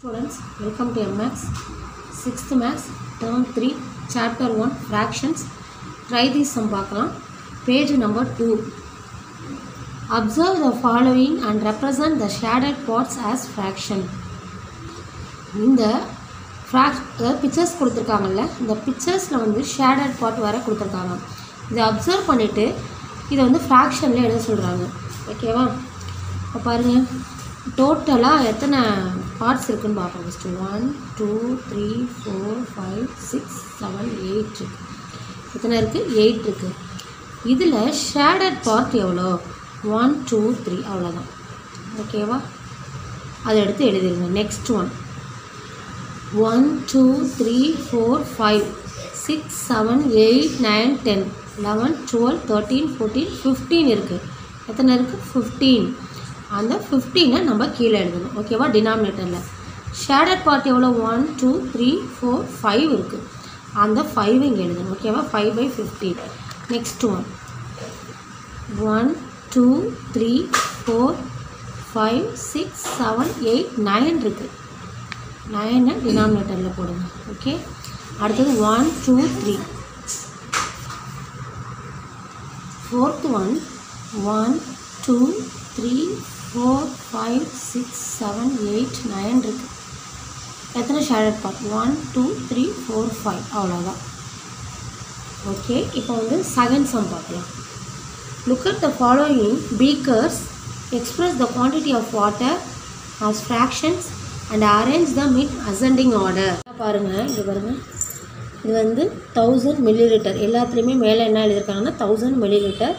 Students, welcome to MX 6th Maths Term 3 Chapter 1 Fractions. Try this sum பார்க்கலாம். Page number 2. Observe the following and represent the shaded parts as fraction. இந்த pictures கொடுத்திருக்காங்கல்ல, இந்த picturesல வந்து shaded part வர கொடுத்திருக்காங்க. இதை observe பண்ணிட்டு இதை வந்து fractionல எழுத சொல்றாங்க. ஓகேவா? அப்ப பாருங்க டோட்டலாக எத்தனை பார்ட்ஸ் இருக்குன்னு பார்ப்போம். ஃபஸ்ட்டு 1 2 3 4 5 6 7 8 எத்தனை இருக்குது? 8 இருக்குது. இதில் ஷேடட் பார்ட் எவ்வளோ? 1 2 3 அவ்வளோதான். ஓகேவா? அதை எடுத்து எழுதிடுங்க. நெக்ஸ்ட் 1 2 3 4 5 6 7 8 9 10 11 12 13 14 15 இருக்குது. எத்தனை இருக்குது? 15. அந்த 15 நம்ம கீழே எழுதணும். ஓகேவா? டினாமினேட்டரில் ஷேடட் பார்ட் எவ்வளோ? 1 2 3 4 5 இருக்குது. அந்த 5 இங்கே எழுதணும். ஓகேவா? 5/15. நெக்ஸ்ட் 1 2 3 4 5 6 7 8 9 இருக்குது. 9 டினாமினேட்டரில் போடுங்க. ஓகே, அடுத்தது 1 2 3 fourth one 1 2 3 4 5 6 7 8 9 இருக்குது. எத்தனை ஷேடட் பார்ட்? 1 2 3 4 5 அவ்வளோதான். ஓகே, இப்போ வந்து செகண்ட் சம் பார்க்கலாம். Look at the following beakers, express the quantity of water as fractions and arrange the in ascending order. பாருங்கள், இங்கே பாருங்கள், இது வந்து 1000 ml. எல்லாத்துலேயுமே மேலே என்ன எழுதியிருக்காங்கன்னா 1000 ml.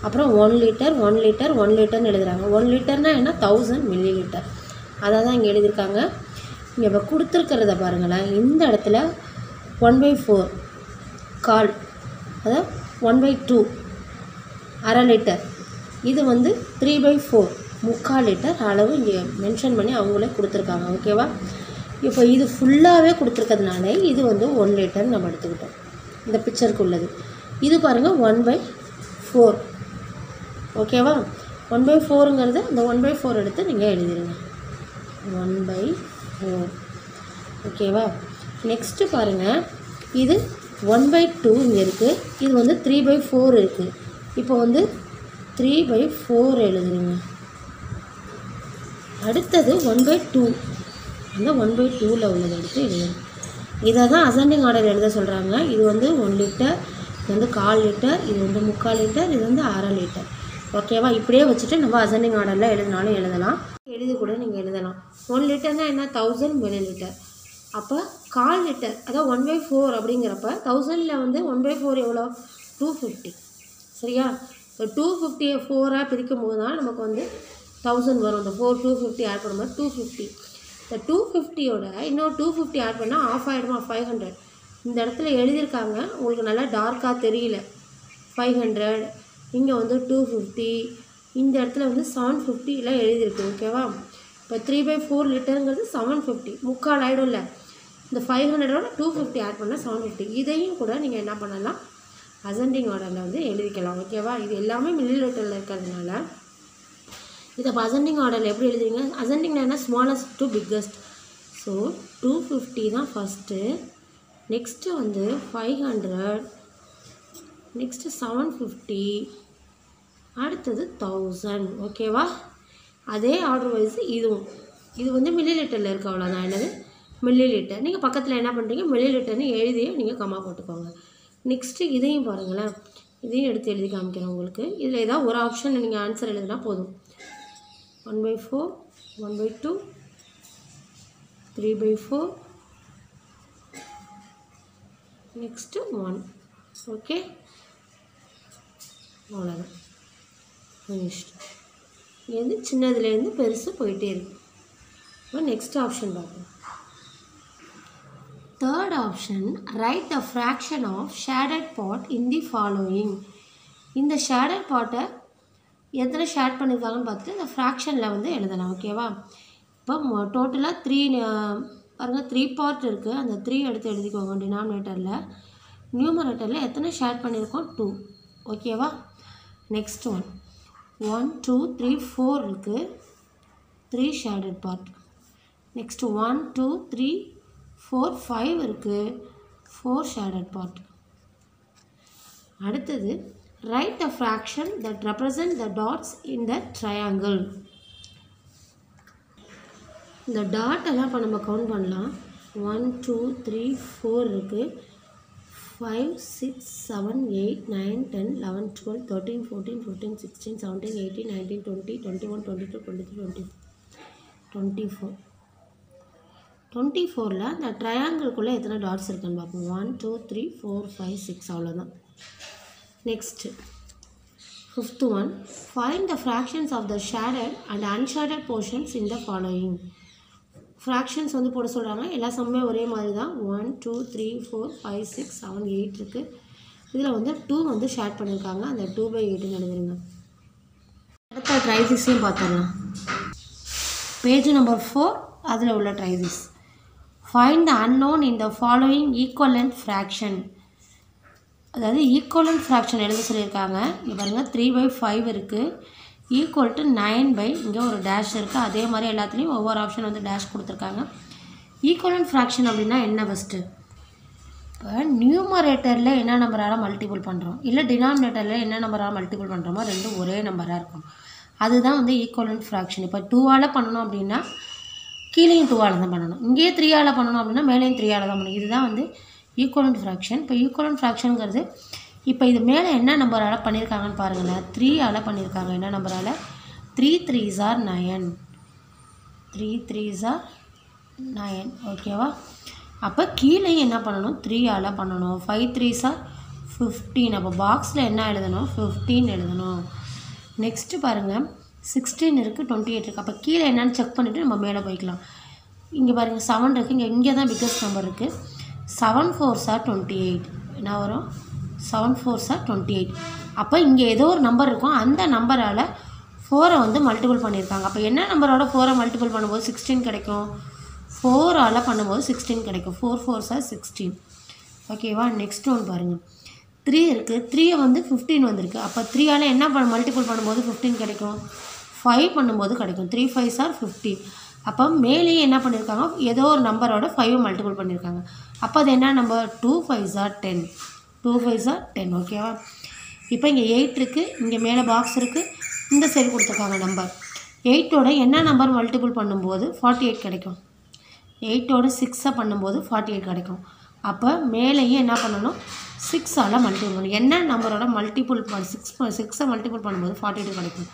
அப்புறம் 1 லிட்டர் 1 லிட்டர் 1 லிட்டர்னு எழுதுகிறாங்க. 1 லிட்டர்னால் என்ன? 1000 ml. அதை தான் இங்கே எழுதியிருக்காங்க. இங்கே இப்போ கொடுத்துருக்கிறத பாருங்களேன். இந்த இடத்துல 1/4 கால், அதாவது 1/2 அரை லிட்டர். இது வந்து 3/4 முக்கால் லிட்டர் அளவு இங்கே மென்ஷன் பண்ணி அவங்களே கொடுத்துருக்காங்க. ஓகேவா? இப்போ இது ஃபுல்லாகவே கொடுத்துருக்கிறதுனால இது வந்து 1 லிட்டர் நம்ம எடுத்துக்கிட்டோம். இந்த பிக்சருக்கு உள்ளது இது பாருங்கள் 1/4. ஓகேவா? 1/4ங்கிறது அந்த 1/4 எடுத்து நீங்கள் எழுதிடுங்க. 1/4. ஓகேவா? நெக்ஸ்ட்டு பாருங்கள், இது 1/2 இங்கே இருக்குது. இது வந்து 3/4 இருக்குது. இப்போ வந்து 3/4 எழுதுறீங்க. அடுத்தது 1/2, அந்த 1/2ல் உள்ளதை எடுத்து எழுதுங்க. இதை தான் அசெண்டிங் ஆர்டர் எழுத சொல்கிறாங்க. இது வந்து 1 லிட்டர், இது வந்து 1/4 லிட்டர், இது வந்து 3/4 லிட்டர், இது வந்து அரை லிட்டர். ஓகேவா? இப்படியே வச்சுட்டு நம்ம அசெண்டிங் ஆர்டரில் எழுதினாலும் எழுதலாம், எழுதி கூட நீங்கள் எழுதலாம். 1 லிட்டர்னால் என்ன? 1000 ml. அப்போ 1/4 லிட்டர், அதாவது 1/4 அப்படிங்கிறப்ப 1000ல் வந்து 1/4 எவ்வளோ? 250. சரியா? இப்போ 250 4ஆக பிரிக்கும் போது தான் நமக்கு வந்து 1000 வரும். இந்த 4 250 ஆட் பண்ணும்போது 250. இந்த 250யோட இன்னொரு 250 ஆட் பண்ணால் ஆஃப் ஆகிடுமா? 500. இந்த இடத்துல எழுதியிருக்காங்க, உங்களுக்கு நல்லா டார்க்காக தெரியல. 500, இங்கே வந்து 250, இந்த இடத்துல வந்து 750 எல்லாம் எழுதியிருக்கு. ஓகேவா? இப்போ 3/4 லிட்டருங்கிறது 750, முக்கால் ஆகிடும்ல. இந்த 500ஓட 250 ஆட் பண்ணால் 750. இதையும் கூட நீங்கள் என்ன பண்ணலாம்? அசெண்டிங் ஆர்டரில் வந்து எழுதிக்கலாம். ஓகேவா? இது எல்லாமே மில்லி லிட்டரில் இருக்கிறதுனால இதை இப்போ அசெண்டிங் ஆர்டரில் எப்படி எழுதுவீங்க? அசெண்டிங்னா என்ன? Smallest to biggest. ஸோ 250 தான் ஃபஸ்ட்டு, நெக்ஸ்ட்டு வந்து 500, நெக்ஸ்ட்டு 750, அடுத்தது 1000. ஓகேவா? அதே ஆர்டர் வைஸ் இதுவும், இது வந்து மில்லி லிட்டரில் இருக்க அவ்வளோதான். என்னது? Milli litre. நீங்கள் பக்கத்தில் என்ன பண்ணுறீங்க? மில்லி லிட்டர்னு எழுதி நீங்கள் கம்மா போட்டுக்கோங்க. நெக்ஸ்ட்டு இதையும் பாருங்களேன், இதையும் எடுத்து எழுதி காமிக்கிறேன் உங்களுக்கு. இதில் ஏதாவது ஒரு ஆப்ஷன் நீங்கள் ஆன்சர் எழுதுனா போதும். 1/4 1/2 3/4 நெக்ஸ்ட்டு 1. ஓகே, அவ்வளோதான், ஃபினிஷ்டு. இங்கேருந்து சின்னதுலேருந்து பெருசு போயிட்டே இருக்கு. இப்போ நெக்ஸ்ட் ஆப்ஷன் பார்ப்போம். Third option, write the fraction of shaded part in the following. இந்த ஷேடட் பார்ட்டை எத்தனை ஷேட் பண்ணியிருக்காங்கன்னு பார்த்துட்டு இந்த ஃப்ராக்ஷனில் வந்து எழுதலாம். ஓகேவா? இப்போ டோட்டலாக 3 பாருங்கள், 3 பார்ட் இருக்குது. அந்த 3 எடுத்து எழுதிக்கோங்க டினாமினேட்டரில். நியூமரேட்டரில் எத்தனை ஷேட் பண்ணியிருக்கோம்? 2. ஓகேவா? நெக்ஸ்ட் 1 2 3 4 இருக்குது. 3 ஷேடட் பார்ட். நெக்ஸ்ட் 1 2 3 4 5 இருக்குது, 4 ஷேடட் பார்ட். அடுத்தது write the fraction that represent the dots in the triangle. இந்த டாட் எல்லாம் இப்போ நம்ம கவுண்ட் பண்ணலாம். 1 2 3 4 இருக்குது, 5 6 7 8 9 10 11 12 13 14 15 16 17 18 19 20 21 22 23 24 24ல் இந்த ட்ரையாங்கிள்குள்ளே எத்தனை டாட்ஸ் இருக்குன்னு பார்ப்போம். 1 2 3 4 5 6 அவ்வளோதான். Next 5th one, find the fractions of the shaded and unshaded portions in the following. Fractions வந்து போட சொல்கிறாங்க. எல்லா சம்மே ஒரே மாதிரி தான். 1 2 3 4 5 6 7 8 இருக்குது. இதில் வந்து 2 வந்து ஷேட் பண்ணியிருக்காங்க. அந்த 2/8 எழுதுருங்க. அடுத்த ட்ரைசிஸையும் பார்த்துடலாம். பேஜ் நம்பர் 4 அதில் உள்ள ட்ரைசிஸ். Find the unknown in the following equivalent fraction. அதாவது ஈக்குவலண்ட் ஃப்ராக்ஷன் எழுத சொல்லியிருக்காங்க. இங்கே பாருங்கள் 3/5 இருக்குது, ஈக்குவல் டு 9 இங்கே ஒரு டேஷ் இருக்குது. அதே மாதிரி எல்லாத்துலேயும் ஒவ்வொரு ஆப்ஷன் வந்து டேஷ் கொடுத்துருக்காங்க. ஈக்குவலண்ட் ஃப்ராக்ஷன் அப்படின்னா என்ன ஃபஸ்ட்டு? இப்போ நியூமரேட்டரில் என்ன நம்பரால் மல்டிபிள் பண்ணுறோம், இல்லை டினாமினேட்டரில் என்ன நம்பரால் மல்டிபிள் பண்ணுறோமோ ரெண்டும் ஒரே நம்பராக இருக்கும். அதுதான் வந்து ஈக்குவலண்ட் ஃப்ராக்ஷன். இப்போ 2ஆல் பண்ணணும் அப்படின்னா கீழேயும் 2ஆல் தான் பண்ணணும், இங்கேயே 3ஆல் பண்ணணும் அப்படின்னா மேலேயும் 3ஆல் தான் பண்ணணும். இதுதான் வந்து ஈக்குவலண்ட் ஃப்ராக்ஷன். இப்போ ஈக்குவலண்ட் ஃப்ராக்ஷனுங்கிறது இப்போ இது மேலே என்ன நம்பரால் பண்ணியிருக்காங்கன்னு பாருங்களேன். 3ஆல் பண்ணியிருக்காங்க. என்ன நம்பரால்? 3 3s are 9, 3 3s are 9. ஓகேவா? அப்போ கீழே என்ன பண்ணணும்? 3ஆல் பண்ணணும். 5 3s are 15. அப்போ பாக்ஸில் என்ன எழுதணும்? 15 எழுதணும். நெக்ஸ்ட்டு பாருங்கள் 16 இருக்குது, 28 இருக்குது. அப்போ கீழே என்னன்னு செக் பண்ணிவிட்டு நம்ம மேலே போய்க்கலாம். இங்கே பாருங்கள் 7 இருக்குது, இங்கே தான் பிக்கஸ்ட் நம்பர் இருக்குது. 7 4s are 28. என்ன வரும்? 7 4s are 28. அப்போ இங்கே ஏதோ ஒரு நம்பர் இருக்கும், அந்த நம்பரால் 4 வந்து மல்டிபிள் பண்ணியிருக்காங்க. அப்போ என்ன நம்பரோட 4 மல்டிபிள் பண்ணும்போது 16 கிடைக்கும்? 4ஆல் பண்ணும்போது 16 கிடைக்கும். 4 4s are 16. ஓகேவா? நெக்ஸ்ட் ஒன்று பாருங்கள். 3 இருக்குது, 3 வந்து 15 வந்திருக்கு. அப்போ 3ஆல் என்ன மல்டிபிள் பண்ணும்போது 15 கிடைக்கும்? 5 பண்ணும்போது கிடைக்கும். 3 5s are 15. அப்போ மேலேயே என்ன பண்ணியிருக்காங்க? ஏதோ ஒரு நம்பரோட 5 மல்டிபிள் பண்ணியிருக்காங்க. அப்போ அது என்ன number? 2 5s are 10. 2 5s are 10. ஓகேவா? இப்போ இங்கே 8 இருக்குது, இங்கே மேலே பாக்ஸ் இருக்குது, இந்த சைடு கொடுத்துருக்காங்க நம்பர். 8ஓட என்ன நம்பர் மல்டிபிள் பண்ணும்போது 48 கிடைக்கும்? 8ஓட 6 பண்ணும்போது 48 கிடைக்கும். அப்போ மேலேயும் என்ன பண்ணணும்? 6ஆல் மல்டிபிள் பண்ணணும். என்ன நம்பரோட மல்டிபிள் 6 மல்டிபிள் பண்ணும்போது 42 கிடைக்கும்.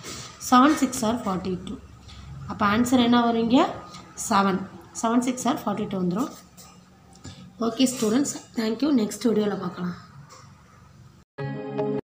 7 6 are 42. அப்போ ஆன்சர் என்ன வருங்க? 7 6 are 42 வந்துடும். Okay students, thank you. நெக்ஸ்ட் வீடியோவில் பார்க்கலாம்.